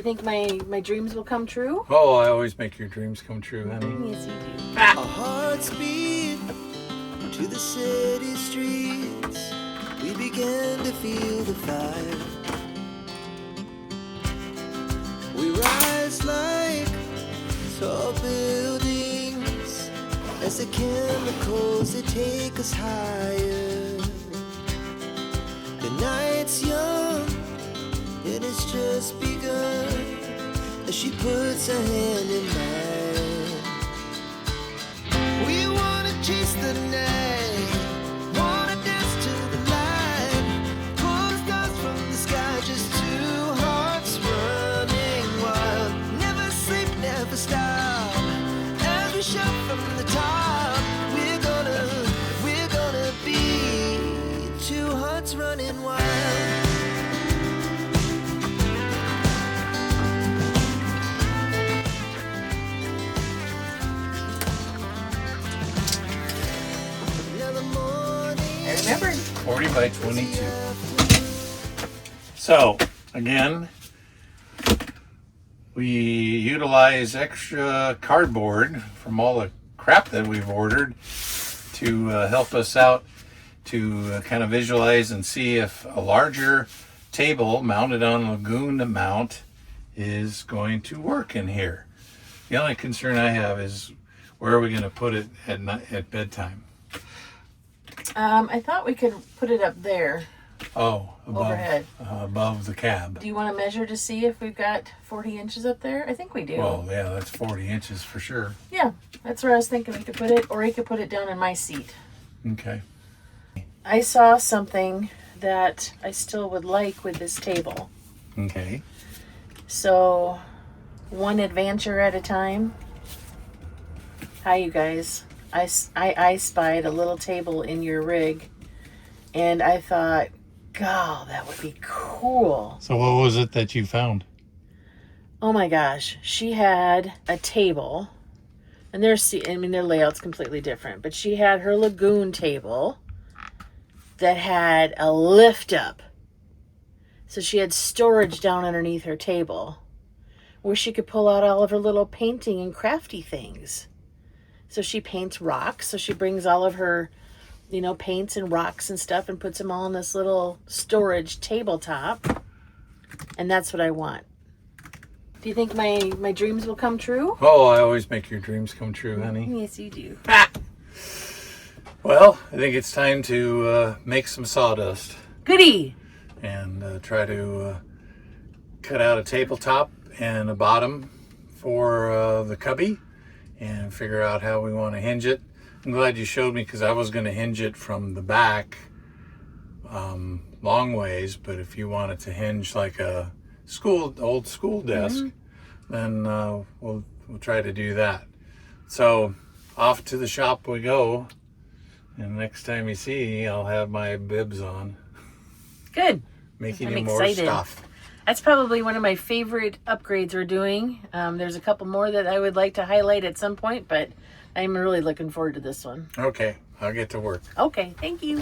think my dreams will come true? Oh, I always make your dreams come true, honey. Yes, you do. Our hearts beat to the city streets. We began to feel the fire. We rise like tall buildings as the chemicals they take us higher. The night's young and it's just begun as she puts her hand in mine. We wanna chase the night, wanna dance to the light, pull the stars from the sky, just two hearts running wild. Never sleep, never stop, as we shout from the top. We're gonna be two hearts running wild. Remember? 40 by 22. So, again, we utilize extra cardboard from all the crap that we've ordered to help us out to kind of visualize and see if a larger table mounted on Lagoon mount is going to work in here. The only concern I have is where are we going to put it at night, at bedtime? I thought we could put it up there. Oh, Overhead. Above the cab. Do you want to measure to see if we've got 40 inches up there? I think we do. Well, yeah, that's 40 inches for sure. Yeah, that's where I was thinking we could put it, or you could put it down in my seat. Okay. I saw something that I still would like with this table. Okay. So, one adventure at a time. Hi, you guys. I spied a little table in your rig, and I thought, God, that would be cool. So what was it that you found? Oh my gosh, she had a table, and their layout's completely different, but she had her Lagoon table that had a lift up. So she had storage down underneath her table where she could pull out all of her little painting and crafty things. So she paints rocks. So she brings all of her, paints and rocks and stuff and puts them all on this little storage tabletop. And that's what I want. Do you think my dreams will come true? Oh, I always make your dreams come true, honey. Yes, you do. Well, I think it's time to make some sawdust. Goody! And try to cut out a tabletop and a bottom for the cubby and figure out how we want to hinge it. I'm glad you showed me because I was going to hinge it from the back long ways, but if you want it to hinge like a old school desk, then we'll try to do that. So off to the shop we go, and next time you see, I'll have my bibs on. Good. Making I'm you more excited. stuff. That's probably one of my favorite upgrades we're doing. There's a couple more that I would like to highlight at some point, but I'm really looking forward to this one. Okay, I'll get to work. Okay, thank you.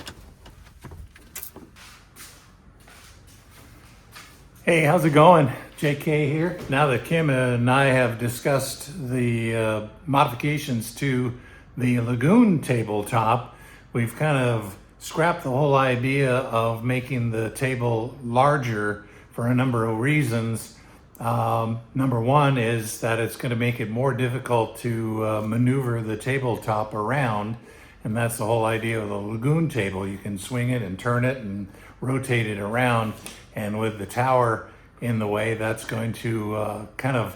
Hey, how's it going? JK here. Now that Kim and I have discussed the modifications to the Lagoon tabletop, we've kind of scrapped the whole idea of making the table larger for a number of reasons. Number one is that it's going to make it more difficult to maneuver the tabletop around, and that's the whole idea of the Lagoon table. You can swing it and turn it and rotate it around, and with the tower in the way, that's going to kind of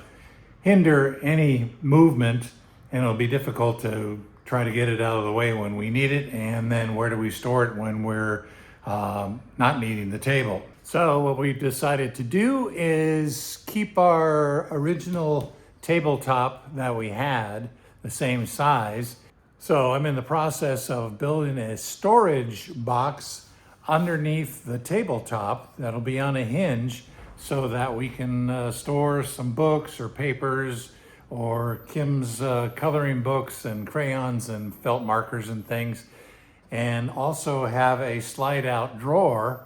hinder any movement, and it'll be difficult to try to get it out of the way when we need it, and then where do we store it when we're not needing the table. So what we've decided to do is keep our original tabletop that we had the same size. So I'm in the process of building a storage box underneath the tabletop that'll be on a hinge so that we can store some books or papers or Kim's coloring books and crayons and felt markers and things, and also have a slide out drawer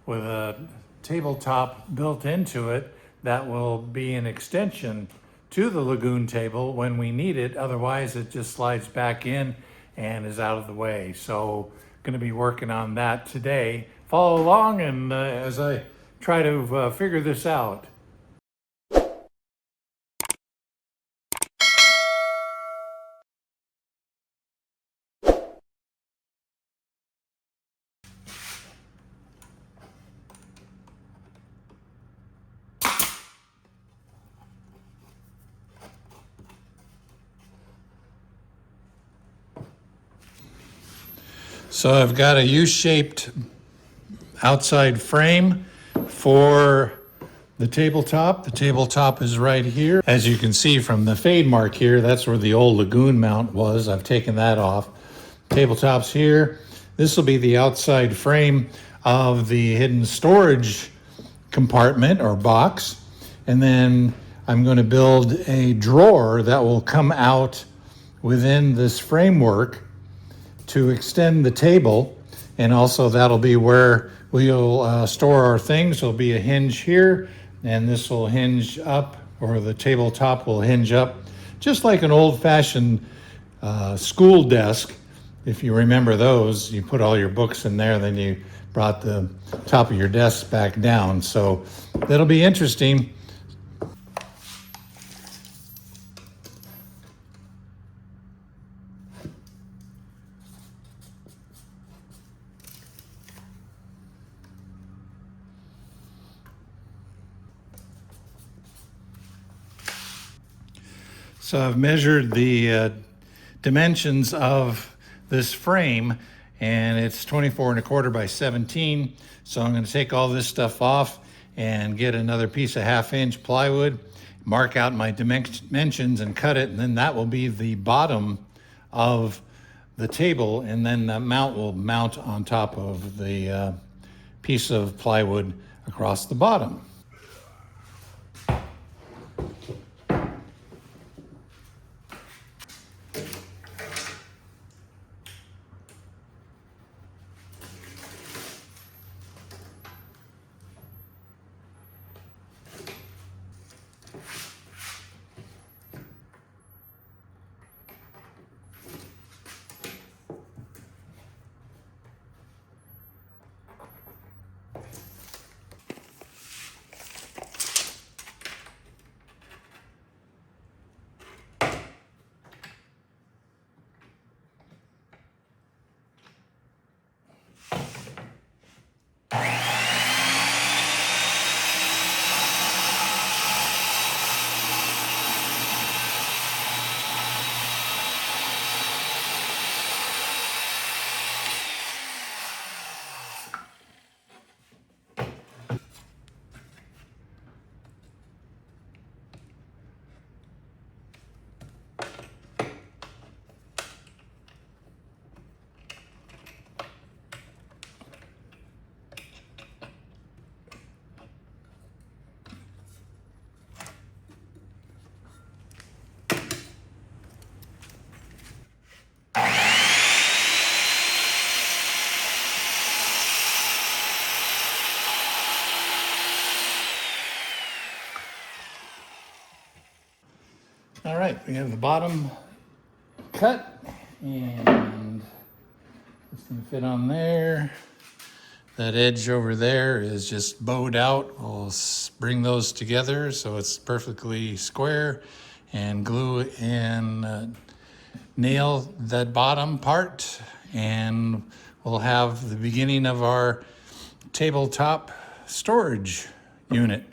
with a tabletop built into it that will be an extension to the Lagoon table when we need it. Otherwise, it just slides back in and is out of the way. So going to be working on that today. Follow along and as I try to figure this out. So I've got a U-shaped outside frame for the tabletop. The tabletop is right here. As you can see from the fade mark here, that's where the old Lagoon mount was. I've taken that off. Tabletop's here. This will be the outside frame of the hidden storage compartment or box. And then I'm going to build a drawer that will come out within this framework to extend the table, and also that'll be where we'll store our things. There'll be a hinge here, and this will hinge up, or the tabletop will hinge up, just like an old-fashioned school desk. If you remember those, you put all your books in there, then you brought the top of your desk back down. So that'll be interesting. So I've measured the dimensions of this frame, and it's 24 1/4 by 17. So I'm going to take all this stuff off and get another piece of 1/2 inch plywood, mark out my dimensions and cut it, and then that will be the bottom of the table, and then the mount will mount on top of the piece of plywood across the bottom. All right, we have the bottom cut, and it's gonna fit on there. That edge over there is just bowed out. We'll bring those together so it's perfectly square, and glue and nail that bottom part, and we'll have the beginning of our tabletop storage unit.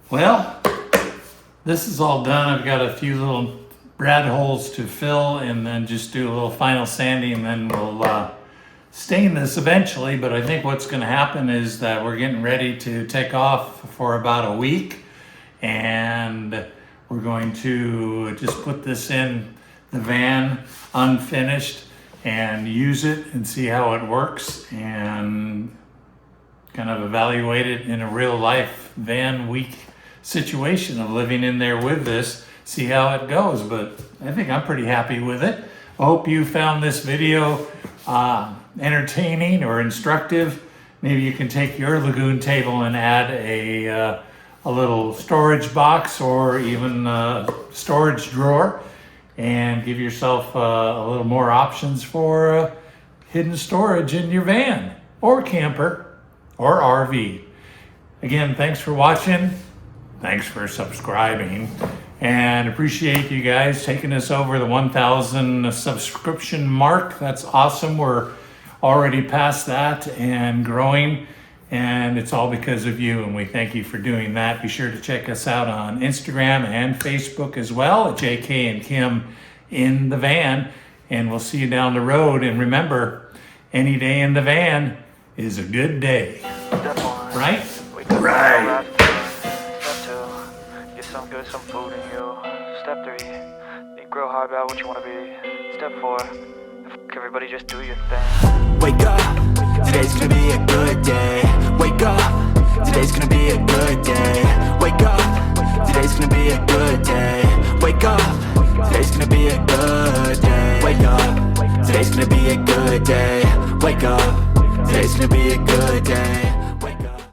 Well, this is all done. I've got a few little brad holes to fill and then just do a little final sanding, and then we'll stain this eventually. But I think what's going to happen is that we're getting ready to take off for about a week, and we're going to just put this in the van unfinished and use it and see how it works, and kind of evaluate it in a real life van week situation of living in there with this, see how it goes. But I think I'm pretty happy with it. I hope you found this video entertaining or instructive. Maybe you can take your Lagoon table and add a little storage box or even a storage drawer, and give yourself a little more options for hidden storage in your van or camper or RV. Again, thanks for watching. Thanks for subscribing, and appreciate you guys taking us over the 1,000 subscription mark. That's awesome. We're already past that and growing, and it's all because of you, and we thank you for doing that. Be sure to check us out on Instagram and Facebook as well, at JK and Kim in the Van, and we'll see you down the road. And remember, any day in the van is a good day. Right? Right. Some good, some food in you. Step 3, think real hard about what you want to be. Step 4, everybody just do your thing. Wake up, today's gonna be a good day. Wake up, today's gonna be a good day. Wake up, today's gonna be a good day. Wake up, today's gonna be a good day. Wake up, today's gonna be a good day. Wake up, today's gonna be a good day.